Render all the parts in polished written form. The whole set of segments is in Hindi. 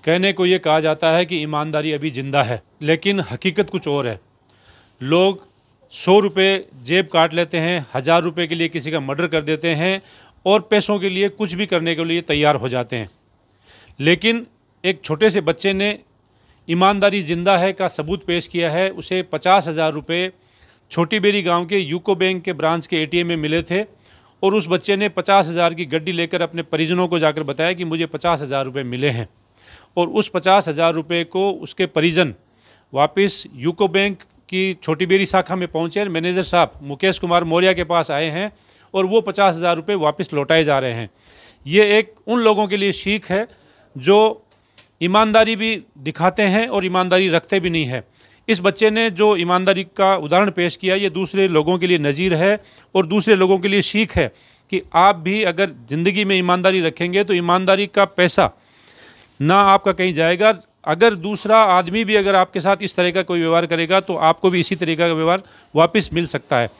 कहने को ये कहा जाता है कि ईमानदारी अभी ज़िंदा है, लेकिन हकीकत कुछ और है। लोग 100 रुपये जेब काट लेते हैं, 1000 रुपये के लिए किसी का मर्डर कर देते हैं और पैसों के लिए कुछ भी करने के लिए तैयार हो जाते हैं। लेकिन एक छोटे से बच्चे ने ईमानदारी ज़िंदा है का सबूत पेश किया है। उसे 50,000 रुपये छोटी बेरी गांव के यूको बैंक के ब्रांच के एटीएम में मिले थे और उस बच्चे ने 50,000 की गड्डी लेकर अपने परिजनों को जाकर बताया कि मुझे 50,000 रुपये मिले हैं। और उस 50,000 रुपये को उसके परिजन वापस यूको बैंक की छोटी बेरी शाखा में पहुँचे। मैनेजर साहब मुकेश कुमार मौर्य के पास आए हैं और वो 50,000 रुपये वापस लौटाए जा रहे हैं। ये एक उन लोगों के लिए सीख है जो ईमानदारी भी दिखाते हैं और ईमानदारी रखते भी नहीं है। इस बच्चे ने जो ईमानदारी का उदाहरण पेश किया, ये दूसरे लोगों के लिए नज़ीर है और दूसरे लोगों के लिए सीख है कि आप भी अगर ज़िंदगी में ईमानदारी रखेंगे तो ईमानदारी का पैसा ना आपका कहीं जाएगा। अगर दूसरा आदमी भी अगर आपके साथ इस तरह का कोई व्यवहार करेगा तो आपको भी इसी तरीका का व्यवहार वापस मिल सकता है।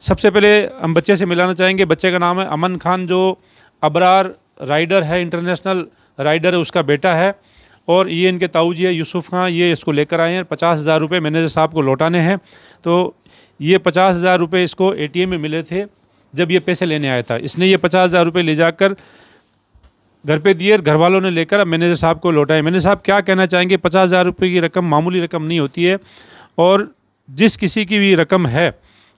सबसे पहले हम बच्चे से मिलाना चाहेंगे। बच्चे का नाम है अमन खान, जो अबरार राइडर है, इंटरनेशनल राइडर है, उसका बेटा है। और ये इनके ताऊजी है यूसुफ खान, ये इसको लेकर आए हैं। 50,000 रुपये मैनेजर साहब को लौटाने हैं। तो ये 50,000 रुपये इसको एटीएम में मिले थे जब ये पैसे लेने आया था। इसने ये 50,000 रुपये ले जाकर घर पे दिए, घर वालों ने लेकर अब मैनेजर साहब को लौटाए। मैनेजर साहब क्या कहना चाहेंगे? 50,000 रुपये की रकम मामूली रकम नहीं होती है और जिस किसी की भी रकम है,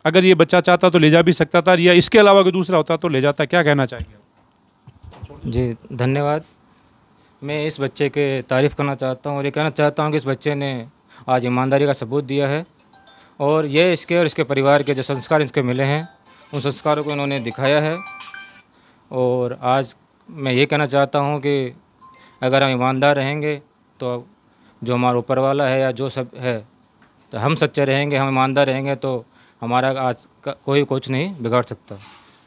अगर ये बच्चा चाहता तो ले जा भी सकता था, या इसके अलावा कोई दूसरा होता तो ले जाता। क्या कहना चाहेंगे? जी धन्यवाद। मैं इस बच्चे के तारीफ़ करना चाहता हूँ और ये कहना चाहता हूँ कि इस बच्चे ने आज ईमानदारी का सबूत दिया है और ये इसके और इसके परिवार के जो संस्कार इसके मिले हैं उन संस्कारों को इन्होंने दिखाया है। और आज मैं ये कहना चाहता हूँ कि अगर हम ईमानदार रहेंगे तो जो हमारा ऊपर वाला है या जो सब है, तो हम सच्चे रहेंगे, हम ईमानदार रहेंगे तो हमारा आज का कोई कुछ नहीं बिगाड़ सकता।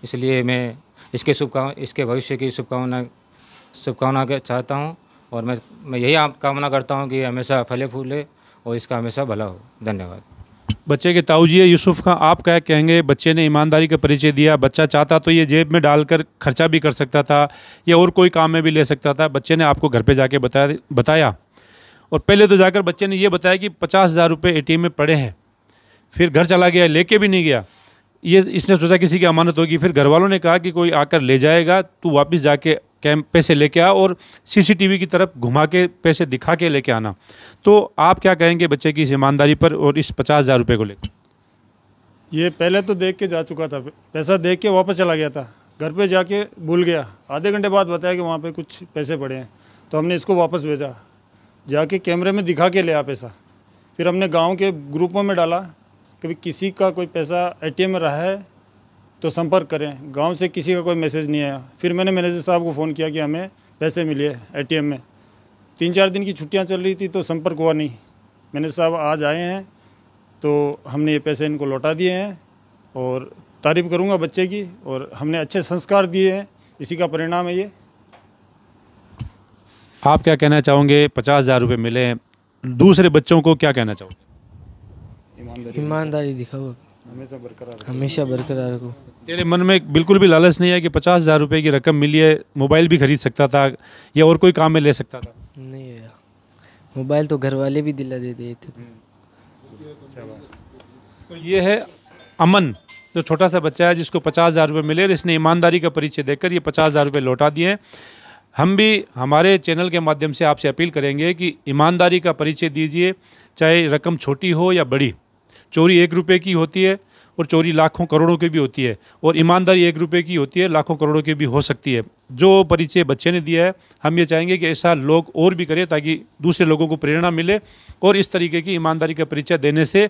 इसलिए मैं इसके भविष्य की शुभकामना चाहता हूँ और मैं यही कामना करता हूँ कि हमेशा फले फूले और इसका हमेशा भला हो। धन्यवाद। बच्चे के ताऊजी है यूसुफ खान, आप क्या कहेंगे? बच्चे ने ईमानदारी का परिचय दिया। बच्चा चाहता तो ये जेब में डालकर खर्चा भी कर सकता था या और कोई काम में भी ले सकता था। बच्चे ने आपको घर पे जाके बताया और पहले तो जाकर बच्चे ने ये बताया कि 50,000 रुपये एटीएम में पड़े हैं। फिर घर चला गया, लेके भी नहीं गया। ये इसने सोचा किसी की अमानत होगी। फिर घर वालों ने कहा कि कोई आकर ले जाएगा, तू वापस जाके पैसे लेके आ और सीसीटीवी की तरफ घुमा के पैसे दिखा के लेके आना। तो आप क्या कहेंगे बच्चे की इस ईमानदारी पर और इस 50,000 रुपये को लेकर? ये पहले तो देख के जा चुका था, पैसा देख के वापस चला गया था। घर पे जाके भूल गया, आधे घंटे बाद बताया कि वहाँ पे कुछ पैसे पड़े हैं। तो हमने इसको वापस भेजा, जाके कैमरे में दिखा के ले आ पैसा। फिर हमने गाँव के ग्रुपों में डाला कि किसी का कोई पैसा एटीएम में रहा है तो संपर्क करें। गांव से किसी का कोई मैसेज नहीं आया। फिर मैंने मैनेजर साहब को फ़ोन किया कि हमें पैसे मिले एटीएम में। 3-4 दिन की छुट्टियां चल रही थी तो संपर्क हुआ नहीं। मैनेजर साहब आज आए हैं तो हमने ये पैसे इनको लौटा दिए हैं और तारीफ़ करूंगा बच्चे की। और हमने अच्छे संस्कार दिए हैं, इसी का परिणाम है ये। आप क्या कहना चाहोगे? 50,000 रुपये मिले हैं, दूसरे बच्चों को क्या कहना चाहोगे? ईमानदारी दिखाओ, हमेशा बरकरार रखो। तेरे मन में बिल्कुल भी लालच नहीं है कि 50,000 रुपये की रकम मिली है, मोबाइल भी खरीद सकता था या और कोई काम में ले सकता था? नहीं है, मोबाइल तो घर वाले भी दिला देते थे। तो ये है अमन, जो छोटा सा बच्चा है जिसको 50,000 रुपये मिले और इसने ईमानदारी का परिचय देकर ये 50,000 रुपये लौटा दिए हैं। हम भी हमारे चैनल के माध्यम से आपसे अपील करेंगे कि ईमानदारी का परिचय दीजिए, चाहे रकम छोटी हो या बड़ी। चोरी 1 रुपये की होती है और चोरी लाखों करोड़ों की भी होती है, और ईमानदारी 1 रुपये की होती है, लाखों करोड़ों की भी हो सकती है। जो परिचय बच्चे ने दिया है, हम ये चाहेंगे कि ऐसा लोग और भी करें ताकि दूसरे लोगों को प्रेरणा मिले। और इस तरीके की ईमानदारी का परिचय देने से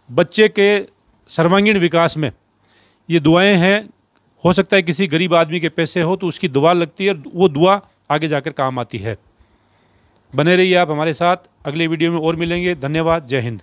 बच्चे के सर्वांगीण विकास में ये दुआएं हैं। हो सकता है किसी गरीब आदमी के पैसे हो तो उसकी दुआ लगती है, वो दुआ आगे जाकर काम आती है। बने रहिए आप हमारे साथ, अगले वीडियो में और मिलेंगे। धन्यवाद। जय हिंद।